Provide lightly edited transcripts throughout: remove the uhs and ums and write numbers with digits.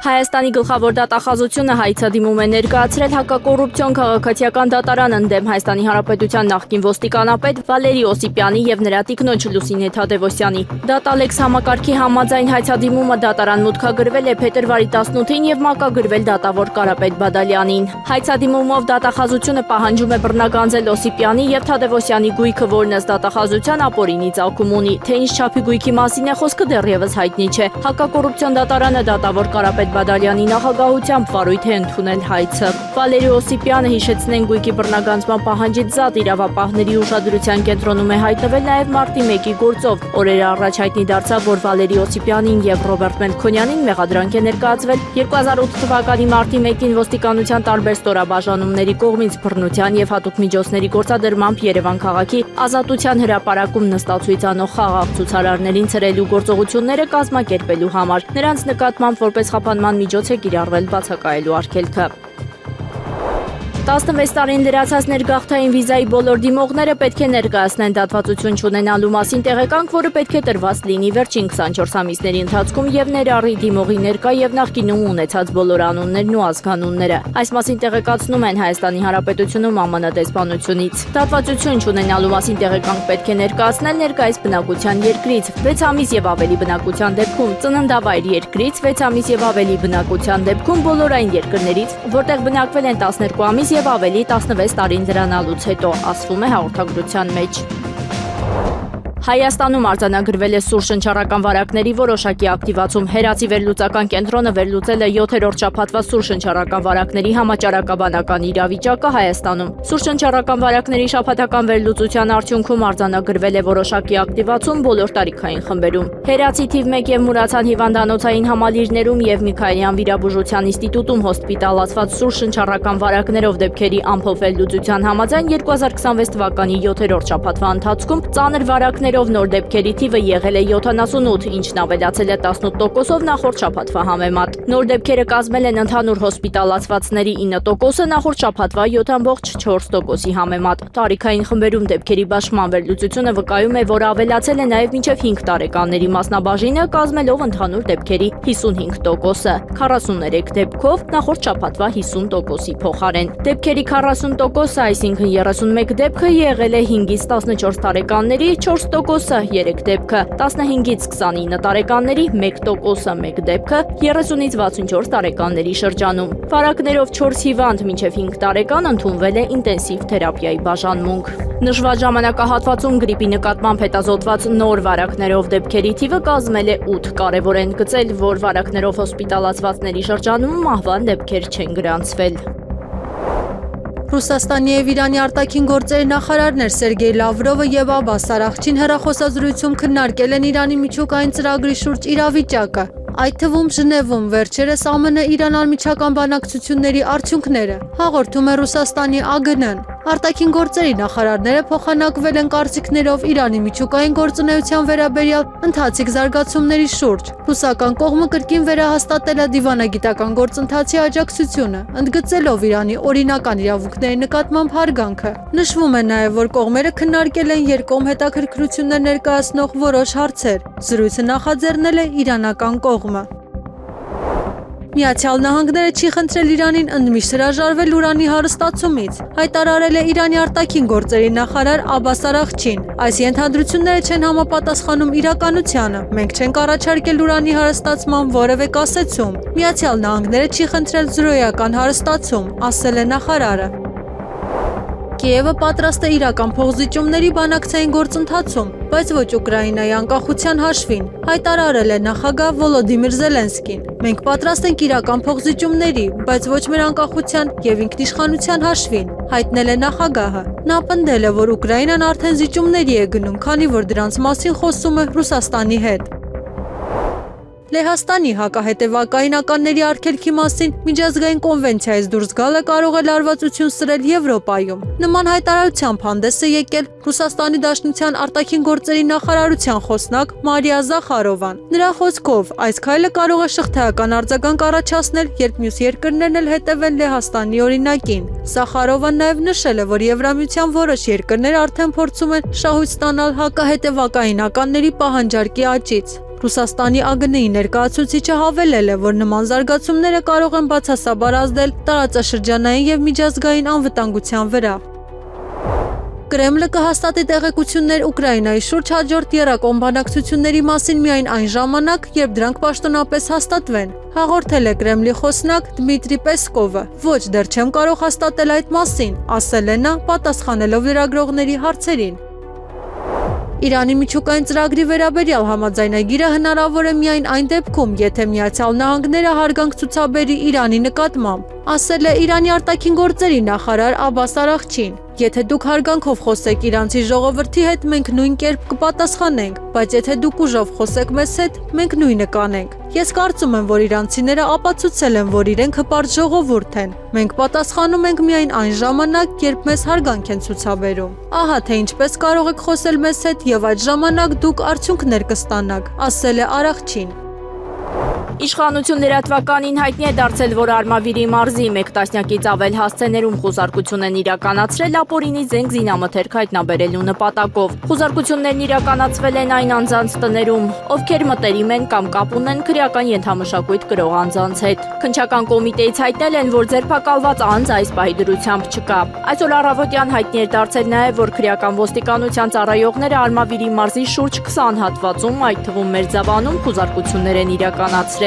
Հայաստանի գլխավոր դատախազությունը հայցադիմում է ներկայացրել հակակոռուպցիոն քաղաքացիական դատարան ընդդեմ Հայաստանի Հանրապետության նախկին ոստիկանապետ Վալերի Օսիպյանի եւ նրա տիկնոջ Լուսինե Թադևոսյանի։ Դատալեքս համակարգի համաձայն հայցադիմումը դատարան մուտքագրվել է փետրվարի 18-ին եւ մակագրվել դատավոր Կարապետ Բադալյանին։ Հայցադիմումով դատախազությունը պահանջում է բռնագանձել Օսիպյանի եւ Թադևոսյանի գույքը, որն ըստ դատախազության ապօրինի ծագում ունի։ Թե ինչ չափի գույքի մասին է խոսքը դեռևս հայտնի չէ։ Հակակոռուպցիոն դատարանը դատավոր Կարապետ Բադալյանի նախագահությամբ վարույթ է ընդունել հայցը։ Վալերի Օսիպյանը, հիշեցնենք, գույքի բռնագանձման պահանջից զատ իրավապահների ուշադրության կենտրոնում է հայտնվել նաև մարտի 1-ի գործով։ Օրեր առաջ հայտնի դարձավ, որ Վալերի Օսիպյանին եւ Ռոբերտ Մելքոնյանին մեղադրանք է ներկայացվել 2008 թվականի մարտի 1-ին ոստիկանության տարբեր ստորաբաժանումների կողմից բռնության եւ հատուկ միջոցների գործադրմամբ Երևան քաղաքի Ազատության հրապարակում նստացույց անող խաղաղ ցուցարարներին ցրելու գործողությունները կազմակերպելու համար։ Նրանց նկատմամբ որպես խափանման միջոց է կիրառվել բացակայելու արգելքը։ 16 տարին լրացած ներգաղթային վիզայի բոլոր դիմողները պետք է ներկայացնեն դատվածություն չունենալու մասին տեղեկանք, որը պետք է տրված լինի վերջին 24 ամիսների ընթացքում եւ ներառի դիմողի ներկա եւ նախկինում ունեցած բոլոր անուններն ու ազգանունները։ Այս մասին տեղեկացնում են Հայաստանի Հանրապետությունում ԱՄՆ դեսպանությունից։ Դատվածություն չունենալու մասին տեղեկանք պետք է ներկայացնել ներկայիս բնակության երկրից 6 ամիս եւ ավելի բնակության դեպքում, ծննդավայր երկրից 6 ամիս եւ ավելի բնակության դեպքում բոլոր այն երկրներից, որտեղ բնակվել են 12 ամիս եւ ավելի 16 տարին դրանալուց հետո, ասվում է հաղորդագրության մեջ։ Հայաստանում արձանագրվել է սուր շնչառական վարակների որոշակի ակտիվացում։ Հերացի վերլուծական կենտրոնը վերլուծել է 7-րդ շաբաթվա սուր շնչառական վարակների համաճարակաբանական իրավիճակը Հայաստանում։ Սուր շնչառական վարակների շաբաթական վերլուծության արդյունքում արձանագրվել է որոշակի ակտիվացում բոլոր տարիքային խմբերում։ Հերացի թիվ 1 եւ Մուրացան հիվանդանոցային համալիրներում եւ Միքայելյան վիրաբուժության ինստիտուտում հոսպիտալացված սուր շնչառական վարակներով դեպքերի ամփոփ վերլուծության համաձայն 2026 թվականի 7-րդ շաբաթվա ընթացքում ծանր վարակներ նոր դեպքերի թիվը եղել է 78, ինչն ավելացել է 18%-ով նախորդ շաբաթվա համեմատ։ Նոր դեպքերը կազմել են ընդհանուր հոսպիտալացվածների 9%-ը նախորդ շաբաթվա 7.4%-ի համեմատ։ Տարիքային խմբերում դեպքերի բաշխման վերլուծությունը վկայում է, որ ավելացել է նաև մինչև 5 տարեկանների մասնաբաժինը, կազմելով ընդհանուր դեպքերի 55%-ը, 43 դեպքով նախորդ շաբաթվա 50%-ի փոխարեն։ Դեպքերի 40%-ը, այսինքն 31 դեպքը եղել է 5-ից 14 տարեկանների, 4%-ը 3 դեպքը, 15-ից 29 տարեկանների 1%-ը 1 դեպքը, 30-ից 64 տարեկանների շրջանում։ Վարակներով 4 հիվանդ մինչև 5 տարեկան ընդունվել է ինտենսիվ թերապիայի բաժանմունք։ Նշված ժամանակահատվածում գրիպի նկատմամբ հետազոտված նոր վարակներով դեպքերի թիվը կազմել է 8։ Կարևոր է ընդգծել, որ վարակներով հոսպիտալացվածների շրջանում մահվան դեպքեր չեն գրանցվել։ Ռուսաստանի եւ Իրանի արտաքին գործերի նախարարներ Սերգեյ Լավրովը եւ Աբբաս Արաղչին հեռախոսազրույցում քննարկել են Իրանի միջուկային ծրագրի շուրջ իրավիճակը, այդ թվում Ժնևում վերջերս ԱՄՆ-Իրան անմիջական բանակցությունների արդյունքները, հաղորդում է Ռուսաստանի ԱԳՆ-ն։ Արտաքին գործերի նախարարները փոխանակվել են կարծիքներով Իրանի միջուկային գործունեության վերաբերյալ ընթացիկ զարգացումների շուրջ։ Ռուսական կողմը կրկին վերահաստատել է դիվանագիտական գործընթացի աջակցությունը, ընդգծելով Իրանի օրինական իրավունքների նկատմամբ հարգանքը։ Նշվում է նաև, որ կողմերը քննարկել են երկկողմ հետաքրքրություններ ներկայացնող որոշ հարցեր։ Զրույցը նախաձեռնել է իրանական կողմը։ Միացյալ Նահանգները չի խնդրել Իրանին ընդմիշտ հրաժարվել ուրանի հարստացումից, հայտարարել է Իրանի արտաքին գործերի նախարար Աբբաս Արաղչին։ Այս ենթադրությունները չեն համապատասխանում իրականությանը։ Մենք չենք առաջարկել ուրանի հարստացման որևէ կասեցում։ Միացյալ Նահանգները չի խնդրել զրոյական հարստացում, ասել է նախարարը։ Կիևը պատրաստ է իրական փոխզիջումների բանակցային գործընթացում, բայց ոչ Ուկրաինայի անկախության հաշվին, հայտարարել է նախագահ Վոլոդիմիր Զելենսկին։ Մենք պատրաստ ենք իրական փոխզիջումների, բայց ոչ մեր անկախության եւ ինքնիշխանության հաշվին, հայտնել է նախագահը։ Նա պնդել է, որ Ուկրաինան արդեն զիջումների է գնում, քանի որ դրանց մասին խոսում է Ռուսաստանի հետ։ Լեհաստանի հակահետևակայինականների արգելքի մասին միջազգային կոնվենցիայից դուրս գալը կարող է լարվածություն սրել Եվրոպայում։ Նման հայտարարությամբ հանդես է եկել Ռուսաստանի Դաշնության արտաքին գործերի նախարարության խոսնակ Մարիա Զախարովան։ Նրա խոսքով, այս քայլը կարող է շղթայական արձագանք առաջացնել, երբ մյուս երկրներն էլ հետևեն Լեհաստանի օրինակին։ Զախարովան նաև նշել է, որ Եվրամիության որոշ երկրներ արդեն փորձում են շահույթ ստանալ հակահետևակայինականների պահանջարկի աճից։ Ռուսաստանի ԱԳՆ-ի ներկայացուցիչը հավելել է, որ նման զարգացումները կարող են բացասաբար ազդել տարածաշրջանային եւ միջազգային անվտանգության վրա։ Կրեմլը կհաստատի տեղեկություններ Ուկրաինայի շուրջ հաջորդ եռակողմ բանակցությունների մասին միայն այն ժամանակ, երբ դրանք պաշտոնապես հաստատվեն, հաղորդել է Կրեմլի խոսնակ Դմիտրի Պեսկովը։ Ոչ, դեռ չեմ կարող հաստատել այդ մասին, ասել է նա, պատասխանելով լրագրողների հարցերին։ Իրանի միջուկային ծրագրի վերաբերյալ համաձայնագիրը հնարավոր է միայն այն դեպքում, եթե Միացյալ Նահանգները հարգանք ցուցաբերի Իրանի նկատմամբ, ասել է Իրանի արտաքին գործերի նախարար Աբբաս Արաղչին։ Եթե դուք հարգանքով խոսեք իրանցի ժողովրդի հետ, մենք նույն կերպ կպատասխանենք, բայց եթե դուք ուժով խոսեք մեզ հետ, մենք նույնը կանենք։ Ես կարծում եմ, որ իրանցիները ապացուցել են, որ իրենք հպարտ ժողովուրդ են։ Մենք պատասխանում ենք միայն այն ժամանակ, երբ մեզ հարգանք են ցուցաբերում։ Ահա թե ինչպես կարող եք խոսել մեզ հետ եւ այդ ժամանակ դուք արդյունքներ կստանաք, ասել է Արաղչին։ Իշխանություն լրատվականին հայտնի է դարձել, որ Արմավիրի մարզի 1 տասնյակից ավել հասցեներում խուզարկություն են իրականացրել ապօրինի զենք զինամթերք հայտնաբերելու նպատակով։ Խուզարկություններն իրականացվել են այն անձանց տներում, ովքեր մտերիմ են կամ կապ ունեն քրեական ենթամշակույթ կրող անձանց հետ։ Քննչական կոմիտեից հայտնել են, որ ձերբակալված անձ այս պահի դրությամբ չկա։ Այսօր առավոտյան հայտնի է դարձել նաև, որ քրեական ոստիկանության ծառայողները Արմավիրի մարզի շուրջ 20 հատվածում, այդ թվում Մերձավանում, խուզարկություններ են իրականացրել։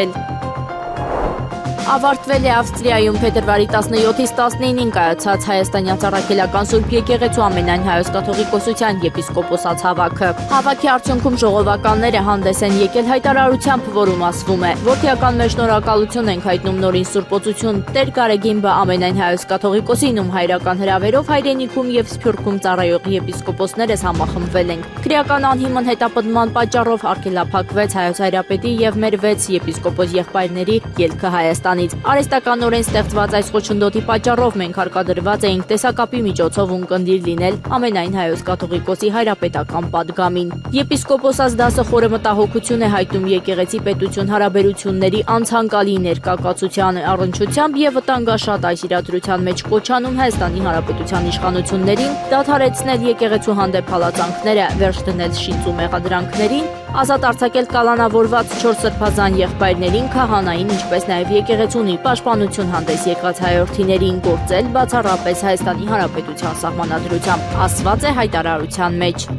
Ավարտվել է Ավստրիայում փետրվարի 17-ից 19-ին կայացած հայաստանյան Առաքելական Սուրբ Եկեղեցու ամենայն հայոց կաթողիկոսության եպիսկոպոսաց հավաքը։ Հավաքի արդյունքում ժողովականները հանդես են եկել հայտարարությամբ, որում ասվում է, որդիական մեր շնորհակալություն ենք հայտնում նորին Սուրբ Օծություն Տեր Գարեգինբա ամենայն հայոց կաթողիկոսին, ում հայրական հրավերով հայրենիքում եւ Սփյուռքում ծառայող եպիսկոպոսներս համախմբվել ենք։ Քրեական անհիմն հետապնդման պատճառով արգելափակվեց հայոց հայրապետի եւ մեր 6 եպիսկոպոս եղբայրների ելքը Հայաստան։ Արհեստականորեն ստեղծված այս խոչընդոտի պատճառով մենք հարկադրված էինք տեսակապի միջոցով ունկնդիր լինել ամենայն հայոց կաթողիկոսի հայրապետական պատգամին։ Եպիսկոպոսաց դասը խորը մտահոգություն է հայտնում եկեղեցի պետություն հարաբերությունների անցանկալի ներկայացության առնչությամբ եւ վտանգաշատ այս իրադրության մեջ կոչանում Հայաստանի Հանրապետության իշխանություններին դադարեցնել եկեղեցու հանդեպ հալածանքները, վերջ դնել շիծու մեղադրանքներին, ազատ արձակել կալանավորված 4 սրբազան եղբայրներին, քահանային, ինչպես նաև եկեղեցունի պաշտպանություն հանդես եկած հայորդիներին գործել բացառապես Հայաստանի Հանրապետության սահմանադրությամբ, ասված է հայտարարության մեջ։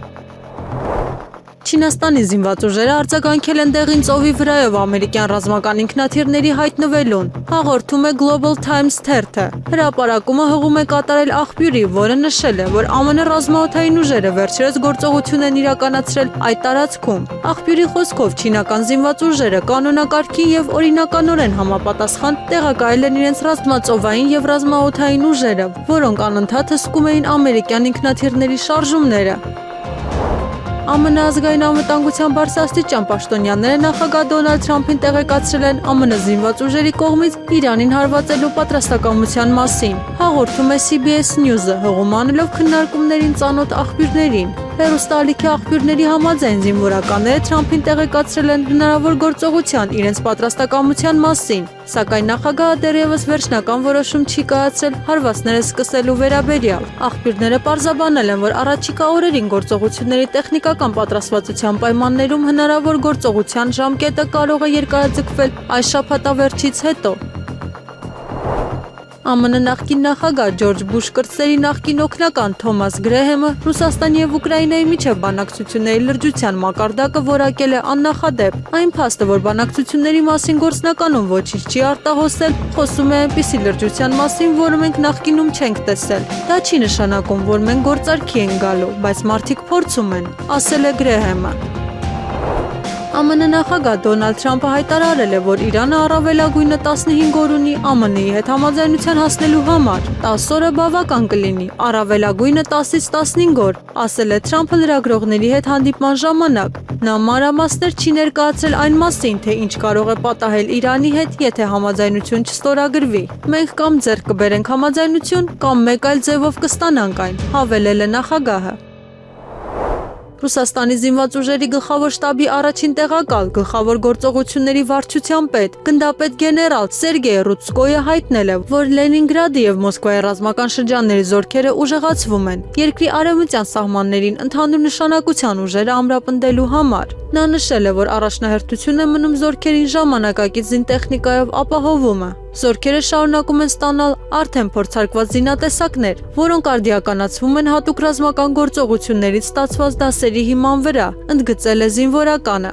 Չինաստանի զինված ուժերը արձագանքել են դեղին ծովի վրայով ամերիկյան ռազմական ինքնաթիռների հայտնվելուն, հաղորդում է Global Times թերթը։ Հրապարակումը հղում է կատարել աղբյուրի, որը նշել է, որ ԱՄՆ ռազմաօդային ուժերը վերջերս գործողություն են իրականացրել այդ տարածքում։ Աղբյուրի խոսքով չինական զինված ուժերը կանոնակարգի եւ օրինականորեն համապատասխան տեղակայել են իրենց ռազմածովային եւ ռազմաօդային ուժերը, որոնք անընդհատ հսկում էին ամերիկյան ինքնաթիռների շարժումները։ ԱՄՆ ազգային անվտանգության բարձրաստիճան պաշտոնյաները նախագահ Դոնալդ Թրամփին տեղեկացրել են ԱՄՆ զինված ուժերի կողմից Իրանին հարվածելու պատրաստակամության մասին, հաղորդում է CBS News-ը, հղում անելով քննարկումներին ծանոթ աղբյուրներին։ Հեռուստաալիքի աղբյուրների համաձայն զինվորականները Թրամփին տեղեկացրել են հնարավոր գործողության իրենց պատրաստակամության մասին, սակայն նախագահը դեռևս վերջնական որոշում չի կայացրել հարվածները սկսելու վերաբերյալ։ Աղբյուրները պարզաբանել են, որ առաջիկա օրերին գործողությունների տեխնիկական պատրաստվածության պայմաններում հնարավոր գործողության ժամկետը կարող է երկարաձգվել այս շաբաթավերջից հետո։ ԱՄՆ նախկին նախագահ Ջորջ Բուշ կրտսերի նախկին օգնական Թոմաս Գրեհեմը Ռուսաստանի եւ Ուկրաինայի միջև բանակցությունների լրջության մակարդակը որակել է աննախադեպ։ Այն փաստը, որ բանակցությունների մասին գործնականում ոչինչ չի արտահոսել, խոսում է այնպիսի լրջության մասին, որը մենք նախկինում չենք տեսել։ Դա չի նշանակում, որ մենք գործարքի ենք գալու, բայց մարդիկ փորձում են, ասել է Գրեհեմը։ ԱՄՆ նախագահ Դոնալդ Թրամփը հայտարարել է, որ Իրանը առավելագույնը 15 օր ունի ԱՄՆ-ի հետ համաձայնության հասնելու համար։ 10 օրը բավական կլինի, առավելագույնը 10-ից 15 օր, ասել է Թրամփը լրագրողների հետ հանդիպման ժամանակ։ Նա մանրամասներ չի ներկայացրել այն մասին, թե ինչ կարող է պատահել Իրանի հետ, եթե համաձայնություն չստորագրվի։ Մենք կամ ձեռք կբերենք համաձայնություն, կամ մեկ այլ ձևով կստանանք այն, հավելել է նախագահը։ Ռուսաստանի զինված ուժերի գլխավոր շտաբի առաջին տեղակալ, գլխավոր գործողությունների վարչության պետ, գնդապետ գեներալ Սերգեյ Ռուտսկոյը հայտնել է, որ Լենինգրադի եւ Մոսկվայի ռազմական շրջանների զորքերը ուժեղացվում են երկրի արևմտյան սահմաններին ընդհանուր նշանակության ուժերը ամրապնդելու համար։ Նա նշել է, որ առաջնահերթություն է մնում զորքերին ժամանակակից զինտեխնիկայով ապահովումը։ Զորքերը շարունակում են ստանալ արդեն փորձարկված զինատեսակներ, որոնք արդիականացվում են հատուկ ռազմական գործողություններից ստացված դասերի հիման վրա, ընդգծել է զինվորականը։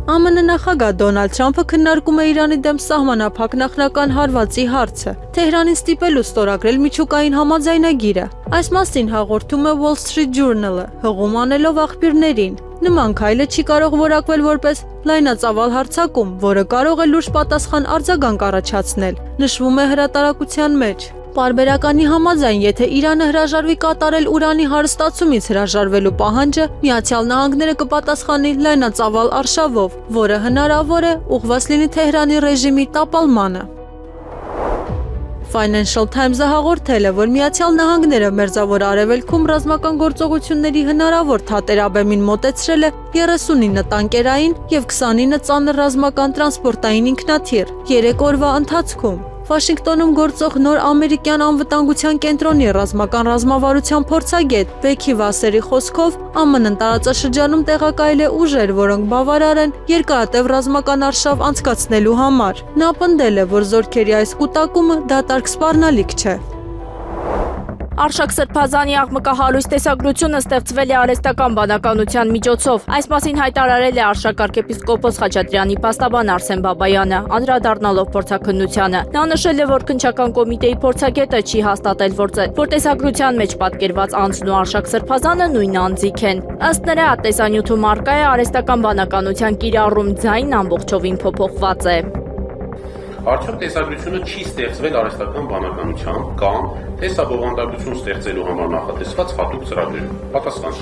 ԱՄՆ նախագահ Դոնալդ Թրամփը քննարկում է Իրանի դեմ սահմանափակ նախնական հարվածի հարցը։ Թեհրանին ստիպելու ստորագրել միջուկային համաձայնագիրը։ Այս մասին հաղորդում է Wall Street Journal-ը, հղում անելով աղբյուրներին։ Նման քայլը չի կարող որակվել որպես լայնածավալ հարձակում, որը կարող է լուրջ պատասխան արձագանք առաջացնել, նշվում է հրատարակության մեջ։ Պարբերականի համաձայն, եթե Իրանը հրաժարվի կատարել ուրանի հարստացումից հրաժարվելու պահանջը, Միացյալ Նահանգները կպատասխանի լայնածավալ արշավով, որը հնարավոր է ուղղված լինի Թեհրանի ռեժիմի տապալմանը։ Financial Times-ը հաղորդել է, որ Միացյալ Նահանգները Մերձավոր Արևելքում ռազմական գործողությունների հնարավոր թատերաբեմին մոտեցրել է 39 տանկերային եւ 29 ծանր ռազմական տրանսպորտային ինքնաթիռ 3 օրվա ընթացքում։ Վաշինգտոնում գործող նոր ամերիկյան անվտանգության կենտրոնի ռազմական ռազմավարության փորձագետ Բեքի Վասերի խոսքով ԱՄՆ-ն տարածաշրջանում տեղակայել է ուժեր, որոնք բավարար են երկարատև ռազմական արշավ անցկացնելու համար։ Նա պնդել է, որ զորքերի այս կուտակումը դատարկ սպառնալիք չէ։ Արշակ Սրբազանի աղմկահարույց տեսագրությունը ստեղծվել է արհեստական բանականության միջոցով։ Այս մասին հայտարարել է Արշակ arczepiskopos Խաչատրյանի փաստաբան Արսեն Բաբայանը, անդրադառնալով փորձաքննությանը։ Նա նշել է, որ քննչական կոմիտեի փորձագետը չի հաստատել, որ տեսագրության մեջ պատկերված անձն ու Արշակ Սրբազանը նույն անձիկ են։ Ըստ նրա, տեսանյութում առկա է արհեստական բանականության կիրառում, ձայնն ամբողջովին փոփոխված է։ Արդյոք տեսագրությունը չի ստեղծվել արհեստական բանականությամբ կամ տեսաբովանդակություն ստեղծելու համար նախատեսված հատուկ ծրագրերում։ Պատասխան.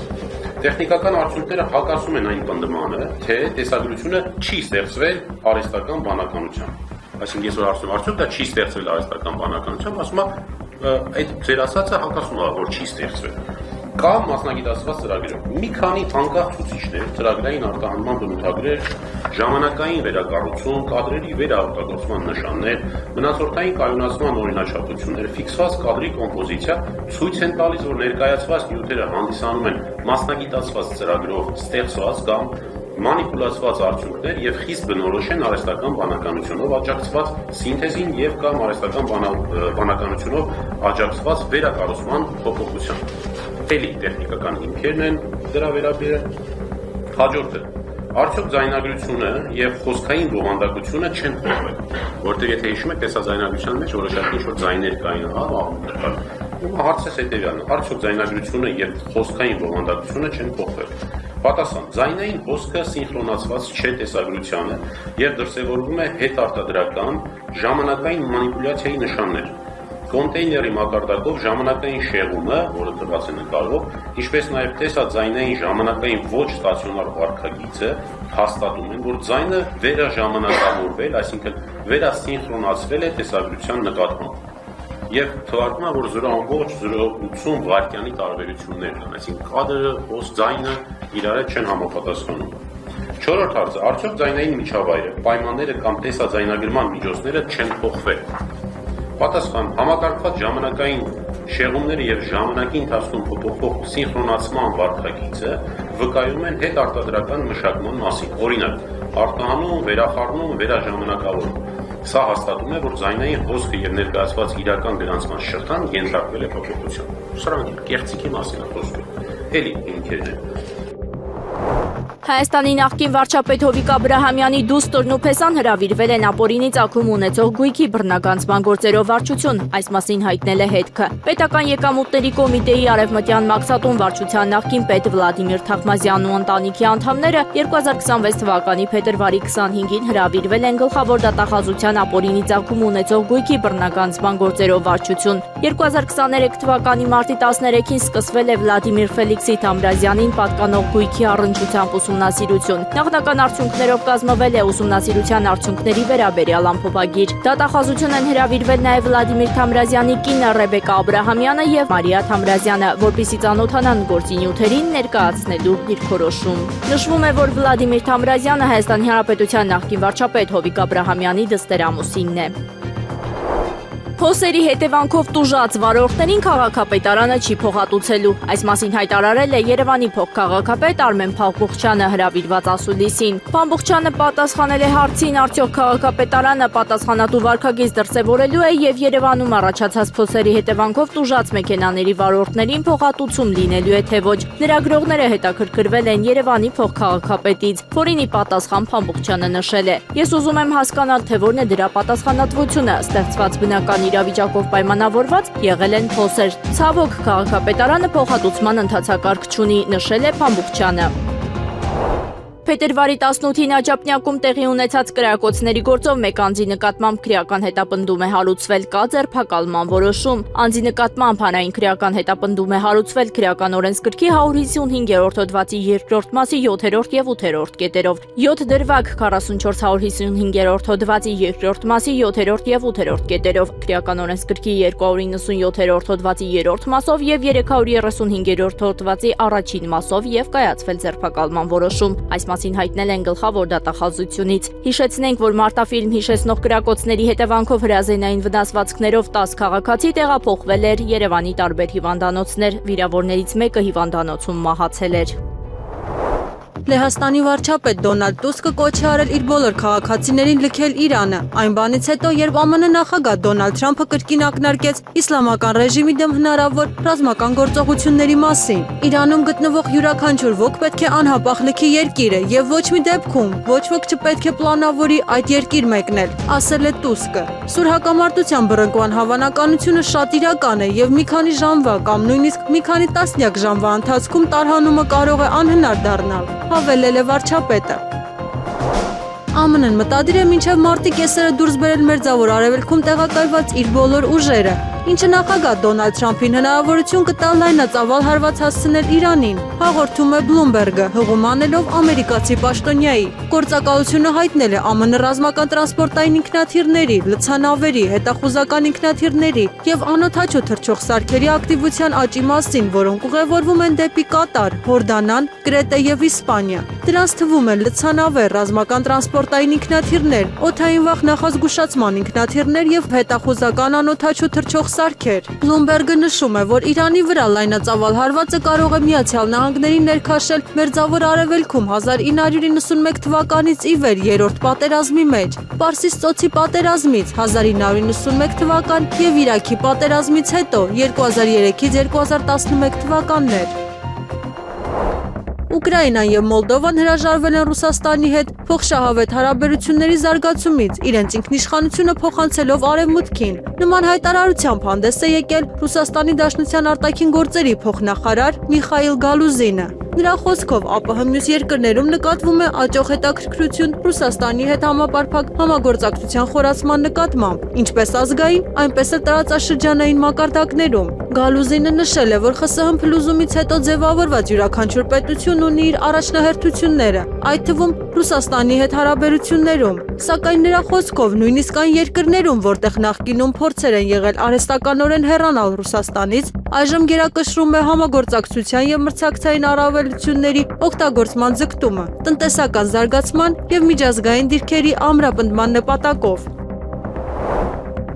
Տեխնիկական արդյունքները հակասում են այն պնդմանը, թե տեսագրությունը չի ստեղծվել արհեստական բանականությամբ։ Այսինքն ես որ ասում եմ, արդյոք դա չի ստեղծվել արհեստական բանականությամբ, ասում եմ, այդ ձեր ասածը հակասում է, որ չի ստեղծվել։ Կամ մասնագիտացված ծրագրերով։ Մի քանի անկախ ցուցիչներ, ծրագրային արտահանման բնութագրեր, ժամանակային վերակառուցում, կադրերի վերաօգտագործման նշաններ, մնացորդային կայունացման օրինաչափություններ, ֆիքսված կադրի կոմպոզիցիա ցույց են տալիս, որ ներկայացված նյութերը հանդիսանում են մասնագիտացված ծրագրով ստեղծված կամ մանիպուլացված արդյունքներ եւ խիստ բնորոշ են արհեստական բանականությունով աջակցված սինթեզին եւ կամ արհեստական բանականությունով աջակցված վերակառուցման փոփոխության։ Էլի տեխնիկական հիմքերն են դրա վերաբերյալ։ Հաջորդը, արդյոք ձայնագրությունը եւ խոսքային բովանդակությունը չեն փոխվել, որտեղ եթե հիշում եք, տեսաձայնագրության մեջ որոշակի ինչ-որ ձայներ կային, հարցը հետեւյալն է, արդյոք ձայնագրությունը եւ խոսքային բովանդակությունը չեն փոխվել։ Պատասխան. ձայնային հոսքը սինխրոնացված չէ տեսագրությանը եւ դրսեւորվում է հետարտադրական ժամանակային մանիպուլյացիայի նշաններ։ Կոնտեյների մակարդակով ժամանակային շեղումը, որը տրված է նկարով, ինչպես նաև տեսաձայնային ժամանակային ոչ ստացիոնար վարքագիծը հաստատում են, որ ձայնը վերաժամանակավորվել, այսինքն վերասինխրոնացվել է տեսագրության նկատմամբ։ Եվ թվարկում է, որ 0.080 վայրկյանի տարբերություններ կան, այսինքն կադրը, ձայնը իրար չեն համապատասխանում։ Չորրորդ հարցը, արդյոք ձայնային միջավայրը, պայմանները կամ տեսաձայնագրման միջոցները չեն փոխվել։ Պատասխան. համակարգված ժամանակային շեղումները եւ ժամանակի ընթացքում փոփոխվող սինխրոնացման վարքագիծը վկայում են հետարտադրական մշակման մասին։ Օրինակ, արտահանում, վերախառնում, վերաժամանակավորում։ Սա հաստատում է, որ ձայնային հոսքը եւ ներկայացված իրական գրանցման շղթան ենթարկվել է փոփոխության։ Սրանք կեղծիքի մասին է խոսքը։ Էլի ինքերն են։ Հայաստանի նախկին վարչապետ Հովիկ Աբրահամյանի դուստրն ու փեսան հրավիրվել են ապօրինի ծագում ունեցող գույքի բռնագանձման գործերով վարչություն, այս մասին հայտնել է հետքը։ Պետական եկամուտների կոմիտեի արևմտյան մաքսատուն վարչության նախկին պետ Վլադիմիր Թախմազյանն ու ընտանիքի անդամները 2026 թվականի փետրվարի 25-ին հրավիրվել են գլխավոր դատախազության ապօրինի ծագում ունեցող գույքի բռնագանձման գործերով վարչություն։ 2023 թվականի մարտի 13-ին սկսվել է Վլադիմիր Ֆելիքսի Թամրազյանին պատկանող գույքի առնչությամբ ուսումնասիրություն։ Նախնական արդյունքներով կազմվել է ուսումնասիրության արդյունքների վերաբերյալ ամփոփագիր։ Դատախազություն են հրավիրվել նաև Վլադիմիր Թամրազյանի կինը Ռեբեկա Աբրահամյանը եւ Մարիա Թամրազյանը, որպեսզի ծանոթանան գործի նյութերին ներկայացնելու դիրքորոշում։ Նշվում է, որ Վլադիմիր Թամրազյանը Հայաստանի Հանրապետության նախկին վարչապետ Հովիկ Աբրահամյանի դստերամուսինն է։ Փոսերի հետևանքով տուժած վարորդներին քաղաքապետարանը չի փոխհատուցելու։ Այս մասին հայտարարել է Երևանի փոխքաղաքապետ Արմեն Փաղբուխչյանը հրավիրված ասուլիսին։ Փաղբուխչյանը պատասխանել է հարցին, արդյոք քաղաքապետարանը պատասխանատու վարքագիծ դրսևորելու է եւ Երևանում առաջացած փոսերի հետևանքով տուժած մեքենաների վարորդներին փոխհատուցում լինելու է թե ոչ։ Լրագրողները հետաքրքրվել են Երևանի փոխքաղաքապետից, որին ի պատասխան Փաղբուխչյանը նշել է. «Ես ուզում եմ հասկանալ, թե որն է դրա պատասխանատվությունը, ստեղծված բնական իրավիճակով պայմանավորված եղել են փոսեր։ Ցավոք, քաղաքապետարանը փոխհատուցման ընթացակարգ չունի», նշել է Փամբուխչյանը։ Փետրվարի 18-ին Աջափնյակում տեղի ունեցած կրակոցների գործով մեկ անձի նկատմամբ քրեական հետապնդում է հարուցվել, կա ձերբակալման որոշում։ Անձի նկատմամբ հանրային քրեական հետապնդում է հարուցվել քրեական օրենսգրքի 155-րդ հոդվածի 2-րդ մասի 7-րդ եւ 8-րդ կետերով, 7 դրվագ 4455-րդ հոդվածի 2-րդ մասի 7-րդ եւ 8-րդ կետերով, քրեական օրենսգրքի 297-րդ հոդվածի 3-րդ մասով եւ 335-րդ հոդվածի առաջին մասով եւ կայացվել ձերբակալման որոշում։ Այս մասին հայտնել են գլխավոր դատախազությունից։ Հիշեցնենք, որ Մարտաֆիլմ հիշեցնող կրակոցների հետևանքով հրազենային վնասվածքներով 10 քաղաքացի տեղափոխվել էր Երևանի տարբեր հիվանդանոցներ, վիրավորներից մեկը հիվանդանոցում մահացել էր։ Լեհաստանի վարչապետ Դոնալդ Տուսկը կոչ է արել իր բոլոր քաղաքացիներին լքել Իրանը, այն բանից հետո, երբ ԱՄՆ նախագահ Դոնալդ Թրամփը կրկին ակնարկեց իսլամական ռեժիմի դեմ հնարավոր ռազմական գործողությունների մասին։ Իրանում գտնվող յուրաքանչյուր ոք պետք է անհապաղ լքի երկիրը եւ ոչ մի դեպքում ոչ ոք չպետք է պլանավորի այդ երկիր մեկնել, ասել է Տուսկը։ Սուր հակամարտության բռնկման հավանականությունը շատ իրական է եւ մի քանի ժամվա կամ նույնիսկ մի քանի տասնյակ ժամվա ընթացքում տարհանումը կարող է անհնար դառնալ, հավելել է վարչապետը։ ԱՄՆ-ն մտադիր է մինչև մարտի կեսերը դուրս բերել Մերձավոր Արևելքում տեղակայված իր բոլոր ուժերը, ինչը նախագահ Դոնալդ Թրամփին հնարավորություն կտա լայնածավալ հարված հասցնել Իրանին, հաղորդում է Bloomberg-ը, հղում անելով ամերիկացի պաշտոնյայի։ Գործակալությունը հայտնել է ԱՄՆ ռազմական տրանսպորտային ինքնաթիռների, լցանավերի, հետախուզական ինքնաթիռների եւ անօդաչու թռչող սարքերի ակտիվության աճի մասին, որոնք ուղևորվում են դեպի Կատար, Հորդանան, Կրետե եւ Իսպանիա։ Դրանց թվում են լցանավեր, ռազմական տրանսպորտային ինքնաթիռներ, օդային վաղ նախազգուշացման ինքնաթիռներ եւ հետախուզական անօդաչու թռչող սարքեր։ Bloomberg-ը նշում է, որ Իրանի վրա լայնածավալ հարվածը կարող է Միացյալ Նահանգներին ներքաշել Մերձավոր Արևելքում 1991 թվականից ի վեր երրորդ պատերազմի մեջ, Պարսից ծոցի պատերազմից 1991 թվական եւ Իրաքի պատերազմից հետո 2003-ից 2011 թվականներ։ Ուկրաինան եւ Մոլդովան հրաժարվել են Ռուսաստանի հետ փոխշահավետ հարաբերությունների զարգացումից, իրենց ինքնիշխանությունը փոխանցելով Արևմուտքին։ Նման հայտարարությամբ հանդես է եկել Ռուսաստանի Դաշնության արտաքին գործերի փոխնախարար Միխայիլ Գալուզինը։ Նրա խոսքով ԱՊՀ մյուս երկրներում նկատվում է աճող հետաքրքրություն Ռուսաստանի հետ համապարփակ համագործակցության խորացման նկատմամբ, ինչպես ազգային, այնպես էլ տարածաշրջանային մակարդակներում։ Գալուզինը նշել է, որ ԽՍՀՄ փլուզումից հետո ձևավորված յուրաքանչյուր պետություն ունի իր առաջնահերթությունները, այդ թվում Ռուսաստանի հետ հարաբերություններում։ Սակայն նրա խոսքով նույնիսկ այն երկրներում, որտեղ նախկինում փորձեր են եղել արհեստականորեն հեռանալ Ռուսաստանից, այժմ գերակշռում է համագործակցության եւ մրցակցային առավելությունների օգտագործման ձգտումը, տնտեսական զարգացման եւ միջազգային դիրքերի ամրապնդման նպատակով։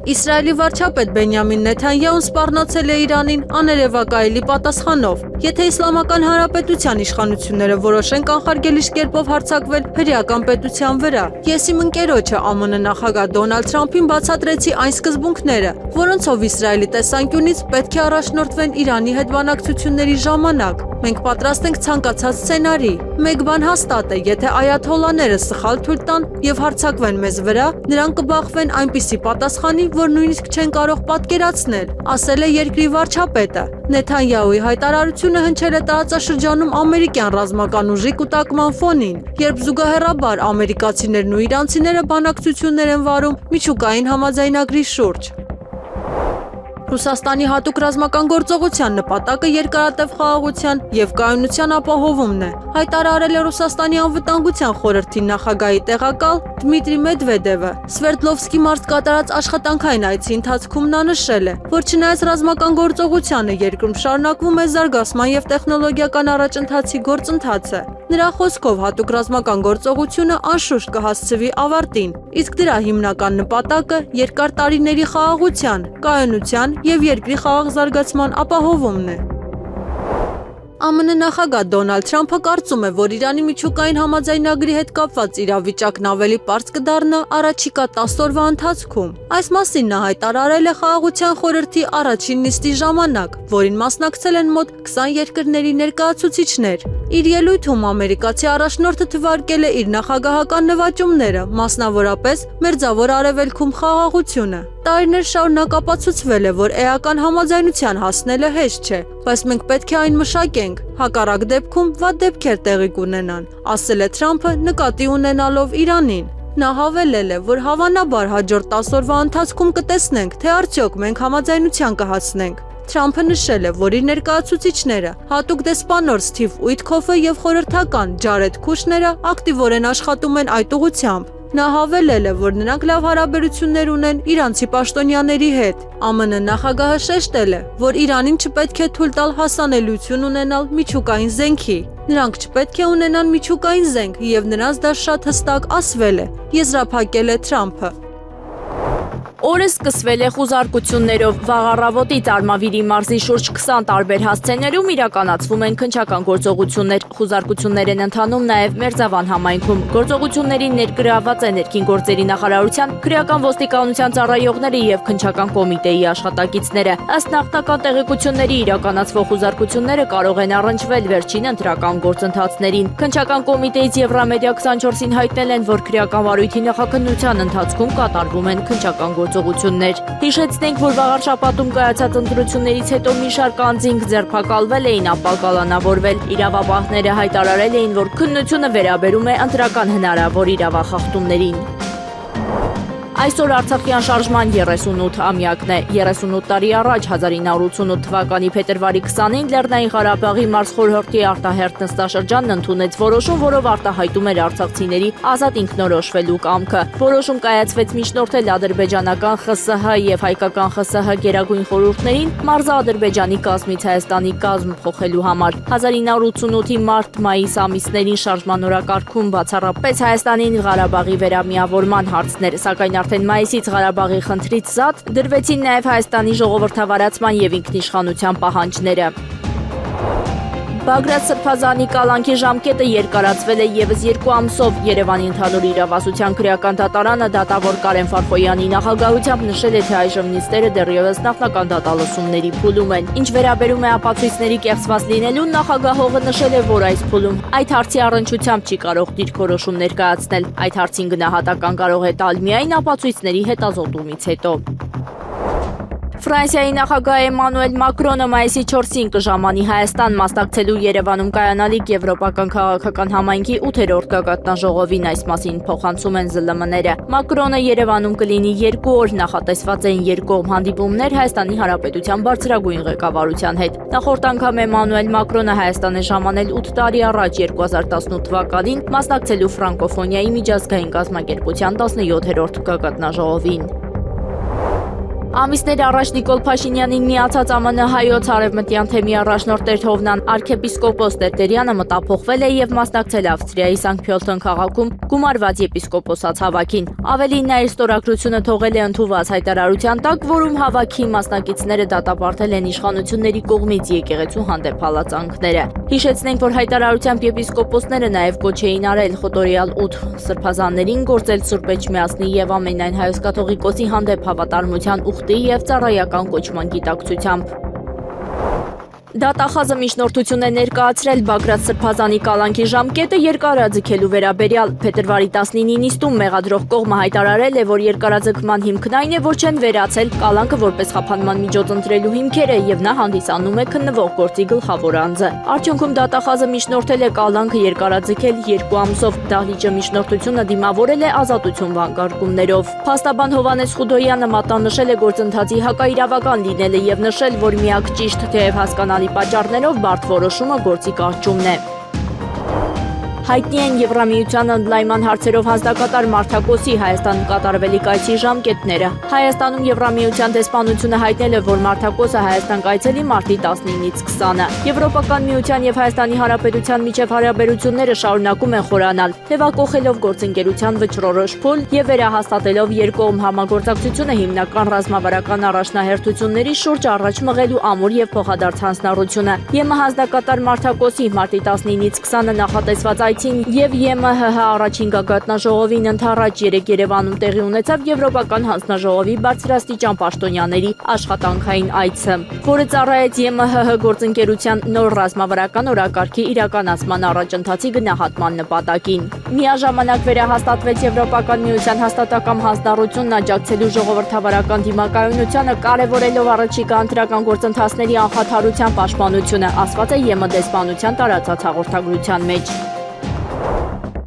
Իսրայելի վարչապետ Բենյամին Նեթանյահուն սպառնացել է Իրանին աներևակայելի պատասխանով։ Եթե Իսլամական Հանրապետության իշխանությունները որոշեն կանխարգելիչ կերպով հարձակվել հրեական պետության վրա, ես իմ ընկերոջը ԱՄՆ նախագահ Դոնալդ Թրամփին բացատրեցի այն սկզբունքները, որոնցով Իսրայելի տեսանկյունից պետք է առաջնորդվեն Իրանի հետ բանակցությունների ժամանակ։ Մենք պատրաստ ենք ցանկացած սցենարի։ Մեկ բան հաստատ է, եթե այաթոլաները սխալ թույլ տան եւ հարձակվեն մեզ վրա, նրանք կբախվեն այնպիսի պատասխանի, որ նույնիսկ չեն կարող պատկերացնել, ասել է երկրի վարչապետը։ Նեթանյահուի հայտարարությունը հնչել է տարածաշրջանում ամերիկյան ռազմական ուժի կուտակման ֆոնին, երբ զուգահեռաբար ամերիկացիներն ու իրանցիները բանակցություններ են վարում միջուկային համաձայնագրի շուրջ։ Ռուսաստանի հատուկ ռազմական գործողության նպատակը երկարատև խաղաղության եւ կայունության ապահովումն է, հայտարարել է Ռուսաստանի անվտանգության խորհրդի նախագահի տեղակալ Դմիտրի Մեդվեդևը։ Սվերդլովսկի մարտ կատարած աշխատանքային այցի ընթացքում նա նշել է, որ չնայած ռազմական գործողությանը երկրում շարունակվում է զարգացման եւ տեխնոլոգիական առաջընթացի գործընթացը։ Նրա խոսքով հատուկ ռազմական գործողությունը անշուշտ կհասցվի ավարտին, իսկ դրա հիմնական նպատակը երկար տարիների խաղաղության, կայունության եւ երկրի խաղաղ զարգացման ապահովումն է։ ԱՄՆ նախագահ Դոնալդ Թրամփը կարծում է, որ Իրանի միջուկային համաձայնագրի հետ կապված իրավիճակն ավելի պարզ կդառնա առաջիկա 10 օրվա ընթացքում։ Այս մասին նա հայտարարել է Խաղաղության խորհրդի առաջին նիստի ժամանակ, որին մասնակցել են մոտ 20 երկրների ներկայացուցիչներ։ Իր ելույթում ամերիկացի առաջնորդը թվարկել է իր նախագահական նվաճումները, մասնավորապես Մերձավոր Արևելքում խաղաղությունը։ Տարիներ շարունակ ապացուցվել է, որ էական համաձայնության հասնելը հեշտ չէ, բայց մենք պետք է այն մշակենք, հակառակ դեպքում վատ դեպքեր տեղի կունենան, ասել է Թրամփը նկատի ունենալով Իրանին։ Նա հավելել է, որ հավանաբար հաջորդ 10 օրվա ընթացքում կտեսնենք, թե արդյոք մենք համաձայնության կհասնենք։ Թրամփը նշել է, որ իր ներկայացուցիչները հատուկ դեսպանոր Սթիվ Ուիթքոֆը եւ խորհրդական Ջարեդ Քուշները ակտիվորեն աշխատում են այդ ուղղությամբ։ Նա հավելել է, որ նրանք լավ հարաբերություններ ունեն իրանցի պաշտոնյաների հետ։ ԱՄՆ նախագահը շեշտել է, որ Իրանին չպետք է թույլ տալ հասանելիություն ունենալ միջուկային զենքի։ Նրանք չպետք է ունենան միջուկային զենք եւ նրանց դա շատ հստակ ասվել է, եզրափակել է Թրամփը։ Օրը սկսվել է խուզարկություններով։ Վաղ առավոտից Արմավիրի մարզի շուրջ 20 տարբեր հասցեներում իրականացվում են քննչական գործողություններ։ Խուզարկություններ են ընթանում նաև Մերձավան համայնքում։ Գործողություններին ներգրավված է ներքին գործերի նախարարության, քրեական ոստիկանության ծառայողները եւ քննչական կոմիտեի աշխատակիցները։ Ըստ նախնական տեղեկությունների իրականացվող խուզարկությունները կարող են առնչվել վերջին ընտրական գործընթացներին։ Քննչական կոմիտեից Եվրամեդիա 24-ին հայտնել են, որ քրեական վարույթի նախաքննության ընթացքում կատարվում են քննչական գործողություններ։ Հիշեցնենք, որ վաղ շաբաթում կայացած ընտրություններից հետո մի շարք անձինք ձերբակալվել էին, ապա կալանավորվել։ Իրավապահները հայտարարել էին, որ քննությունը վերաբերում է ընտրական հնարավոր իրավախախտումներին։ Այսօր Արցախյան շարժման 38-ամյակն է։ 38 տարի առաջ 1988 թվականի փետրվարի 20-ին Լեռնային Ղարաբաղի մարզխորհրդի արտահերթ նստաշրջանն ընդունեց որոշում, որով արտահայտում էր արցախցիների ազատ ինքնորոշվելու կամքը։ Որոշում կայացվեց միջնորդել ադրբեջանական ԽՍՀ եւ հայկական ԽՍՀ գերագույն խորհուրդներին մարզը Ադրբեջանի կազմից Հայաստանի կազմ փոխելու համար։ 1988-ի մարտ-մայիս ամիսներին շարժման օրակարգում բացառապես Հայաստանին Ղարաբաղի վերամիավորման հարցներ, սակայն արդեն մայիսից Ղարաբաղի խնդրից զատ դրվեցին նաև Հայաստանի ժողովրդավարացման եւ ինքնիշխանության պահանջները։ Բագրատ Սրբազանի կալանքի ժամկետը երկարացվել է եւս 2 ամսով։ Երևանի ընդհանուր իրավասության քրեական դատարանը դատավոր Կարեն Ֆարխոյանի նախագահությամբ նշել է, թե այժմ նիստերը դեռևս նախնական դատալսումների փուլում են։ Ինչ վերաբերում է ապացույցների կեղծված լինելուն, նախագահողը նշել է, որ այս փուլում այդ հարցի առնչությամբ չի կարող դիրքորոշում ներկայացնել։ Այդ հարցին գնահատական կարող է տալ միայն ապացույցների հետազոտումից հետո։ Ֆրանսիայի նախագահ Էմանուել Մակրոնը մայիսի 4-ին կժամանի Հայաստան մասնակցելու Երևանում կայանալիք Եվրոպական քաղաքական համայնքի 8-րդ գագաթնաժողովին, այս մասին փոխանցում են ԶԼՄ-ները։ Մակրոնը Երևանում կլինի 2 օր, նախատեսված են երկկողմ հանդիպումներ Հայաստանի Հանրապետության բարձրագույն ղեկավարության հետ։ Նախորդ անգամ Էմանուել Մակրոնը Հայաստան է ժամանել 8 տարի առաջ 2018 թվականին մասնակցելու ֆրանկոֆոնիայի միջազգային կազմակերպության 17-րդ գագաթնաժողովին։ Ամիսներ առաջ Նիկոլ Փաշինյանին միացած ԱՄՆ հայոց արևմտյան թեմի առաջնորդ Տեր-Հովնան arczepiskopos Տերտերյանը մտափոխվել է եւ մասնակցել Ավստրիայի Սանկտ Փյոլթոն քաղաքում գումարված եպիսկոպոսաց հավաքին։ Ավելին նա իր ստորագրությունը թողել է ընդունված հայտարարության տակ, որում հավաքի մասնակիցները դատապարտել են իշխանությունների կողմից եկեղեցու հանդեպ հալածանքները։ Հիշեցնենք, որ հայտարարությամբ եպիսկոպոսները նաեւ կոչ էին արել խոտորիալ 8 սրբազաններին գործել Սուրբ Էջմիածնի եւ ամենայն հայոց կաթողիկոսի հանդեպ հավատարմության ուխտի եւ ծառայական կոչման գիտակցությամբ։ Դատախազը միջնորդություն է ներկայացրել Բագրատ Սրբազանի կալանքի ժամկետը երկարաձգելու վերաբերյալ։ Փետրվարի 19-ի նիստում մեղադրող կողմը հայտարարել է, որ երկարաձգման հիմքն այն է, որ չեն վերացել կալանքը որպես խափանման միջոց ընտրելու հիմքերը եւ նա հանդիսանում է քննվող գործի գլխավոր անձը։ Արդյունքում դատախազը միջնորդել է կալանքը երկարաձգել 2 ամսով։ Դահլիճը միջնորդությունը դիմավորել է ազատություն վանկարկումներով։ Փաստաբան Հովհաննես Խուդոյանը մատնանշել է գործընթացի հակաիրավական լինելը եւ նշել, որ միակ ճիշտ թեև հասկանալի պատճառներով բարդ որոշումը գործի կարճումն է։ Հայտնի են Եվրամիության ընդլայնման հարցերով հանձնակատար Մարտակոսի Հայաստանում կատարվելիք այցի ժամկետները։ Հայաստանում Եվրամիության դեսպանությունը հայտնել է, որ Մարտակոսը Հայաստան կայցելի մարտի 19-ից 20-ը։ Եվրոպական միության եւ Հայաստանի Հանրապետության միջև հարաբերությունները շարունակում են խորանալ, թեվակողելով գործընկերության վճռորոշ փուլ եւ վերահաստատելով երկկողմ համագործակցությունը հիմնական ռազմավարական առաջնահերթությունների շուրջ առաջ մղելու ամուր եւ փոխադարձ հանձնառությունը։ ԵՄ հանձնակատար Մարտակոսի մարտի 19-ից 20-ը նախատեսված եւ ԵՄՀՀ առաջին գագաթնաժողովին ընդառաջ երեկ Երևանում տեղի ունեցավ Եվրոպական հանձնաժողովի բարձրաստիճան պաշտոնյաների աշխատանքային այցը, որը ծառայեց ԵՄՀՀ գործընկերության նոր ռազմավարական օրակարգի իրականացման առաջընթացի գնահատման նպատակին։ Միաժամանակ վերահաստատվեց Եվրոպական միության հաստատակամ հանձնառությունն աջակցելու ժողովրդավարական դիմակայունությանը, կարևորելով առաջիկա ընտրական գործընթացների անխաթարության պաշտպանությունը, ասված է ԵՄ դեսպանության տարածած հաղորդագրության մեջ։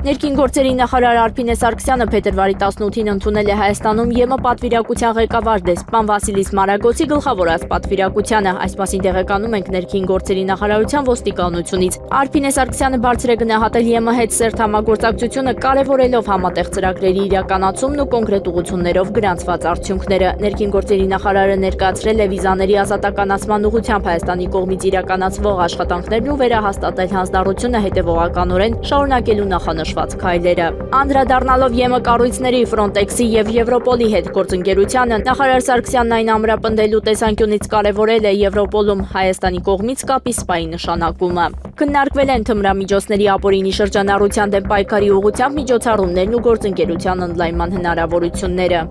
Ներքին գործերի նախարար Արփինե Սարգսյանը փետրվարի 18-ին ընդունել է Հայաստանում ԵՄ պատվիրակության ղեկավար դեսպան Վասիլիս Մարագոցի գլխավորած պատվիրակությանը, այս մասին տեղեկանում ենք ներքին գործերի նախարարության ոստիկանությունից։ Արփինե Սարգսյանը բարձր է գնահատել ԵՄ հետ սերտ համագործակցությունը, կարևորելով համատեղ ծրագրերի իրականացումն ու կոնկրետ ուղղություններով գրանցված արդյունքները։ Ներքին գործերի նախարարը ներկայացրել է վիզաների ազատականացման ուղղությամբ Հայաստանի կողմից իրականացվող աշխատանքներն ու վերահաստատել հանձնառությունը հետևողականորեն շարունակելու նախանշ քայլերը։ Անդրադառնալով ԵՄ կառույցների Ֆրոնտեքսի եւ Եվրոպոլի հետ գործընկերությանը, նախարար Սարգսյանն այն ամրապնդելու տեսանկյունից կարևորել է Եվրոպոլում Հայաստանի կողմից կապի սպայի նշանակումը։ Քննարկվել են թմրամիջոցների ապօրինի շրջանառության դեմ պայքարի ուղղությամբ միջոցառումներն ու գործընկերության ընդլայնման հնարավորությունները։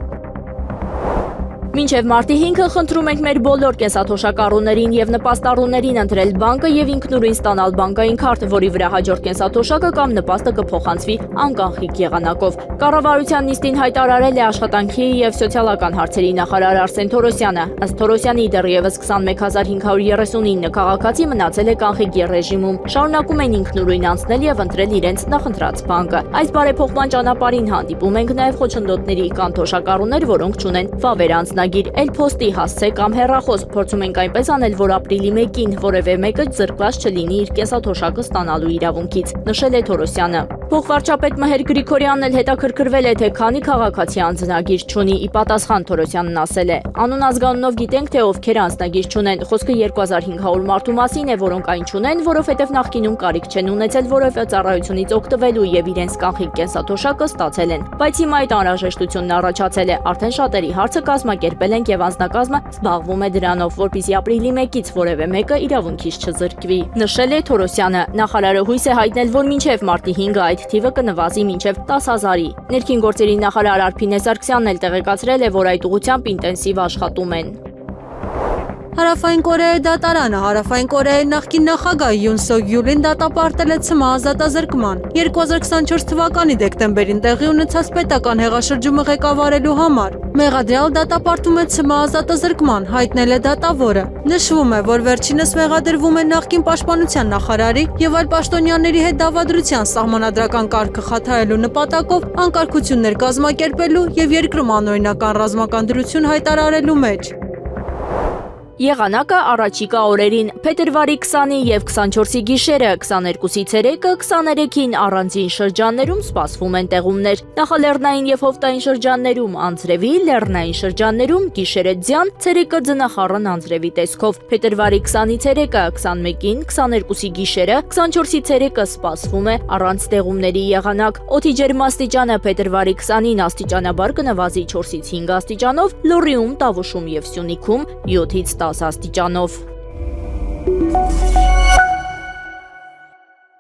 Մինչև մարտի 5-ը խնդրում ենք մեր բոլոր կենսաթոշակառուներին եւ նպաստառուներին ընտրել բանկը եւ ինքնուրույն ստանալ բանկային քարտ, որի վրա հաջորդ կենսաթոշակը կամ նպաստը կփոխանցվի անկանխիկ եղանակով։ Կառավարության նիստին հայտարարել է աշխատանքի եւ սոցիալական հարցերի նախարար Արսեն Թորոսյանը։ Ըստ Թորոսյանի դեռևս 21539 քաղաքացի մնացել է կանխիկ ռեժիմում, շարունակում են ինքնուրույն անցնել եւ ընտրել իրենց նախընտրած բանկը։ Այս բարեփոխման ճանապարհին հանդիպում ենք նաեւ խոչընդոտների կանթոշակառուներ, որոնք չունեն վավեր Էլ-Փոստի հասցե կամ հեռախոս, փորձում ենք այնպես անել, որ ապրիլի 1-ին որևէ մեկը զրկված չլինի իր կենսաթոշակը ստանալու իրավունքից, նշել է Թորոսյանը։ Փոխվարչապետ Մհեր Գրիգորյանն էլ հետաքրքրվել է, թե քանի քաղաքացի անձնագիր չունի, ի պատասխան Թորոսյանն ասել է. Անուն ազգանունով գիտենք, թե ովքեր անձնագիր չունեն, խոսքը 2500 մարդու մասին է, որոնք այն չունեն, որովհետև նախկինում կարիք չեն ունեցել որևէ ծառայությունից օգտվելու եւ իրենց կանխիկ կենսաթոշակը ստացել են։ Բայց հիմա այդ անհրաժեշտությունն առաջացել է, արդեն շատերի հարցը կազմակերպել ենք եւ անձնակազմը զբաղվում է դրանով, որպեսզի ապրիլի 1-ից որևէ մեկը իրավունքից չզրկվի, նշել է Թորոսյանը։ Նախարարը հույս է հայտնել, որ մինչև մարտի 5-ը այդ թիվը կնվազի մինչև 10,000-ի։ Ներքին գործերի նախարար Արփինե Սարգսյանն էլ տեղեկացրել է, որ այդ ուղղությամբ ինտենսիվ աշխատում են։ Հարավային Կորեայի դատարանը Հարավային Կորեայի նախկին նախագահ Յուն Սոկ Յուլին դատապարտել է ՑՄ ազատազրկման 2024 թվականի դեկտեմբերին տեղի ունեցած պետական հեղաշրջումը ղեկավարելու համար։ Մեղադրյալ դատապարտում է ՑՄ ազատազրկման, հայտնել է դատավորը։ Նշվում է, որ վերջինս մեղադրվում է նախկին պաշտպանության նախարարի եւ այլ պաշտոնյաների հետ դավադրության սահմանադրական կարգը խաթարելու նպատակով անկարգություններ կազմակերպելու եւ երկրում անօրինական ռազմական դրություն հայտարարելու մեջ։ Եղանակը առաջիկա օրերին փետրվարի 20-ի եւ 24-ի գիշերը, 22-ի ցերեկը, 23-ին առանձին շրջաններում սպասվում են տեղումներ։ Նախալեռնային եւ հովտային շրջաններում անձրևի, լեռնային շրջաններում գիշերը ձյան, ցերեկը ձնախառն անձրևի տեսքով։ Փետրվարի 20-ի ցերեկը, 21-ին, 22-ի գիշերը, 24-ի ցերեկը սպասվում է առանց տեղումների եղանակ։ Օդի ջերմաստիճանը փետրվարի 20-ին աստիճանաբար կնվազի 4-ից 5 աստիճանով, Լոռիում, Տավուշում եւ Սյունիքում 7-ից 10 աստիճանով։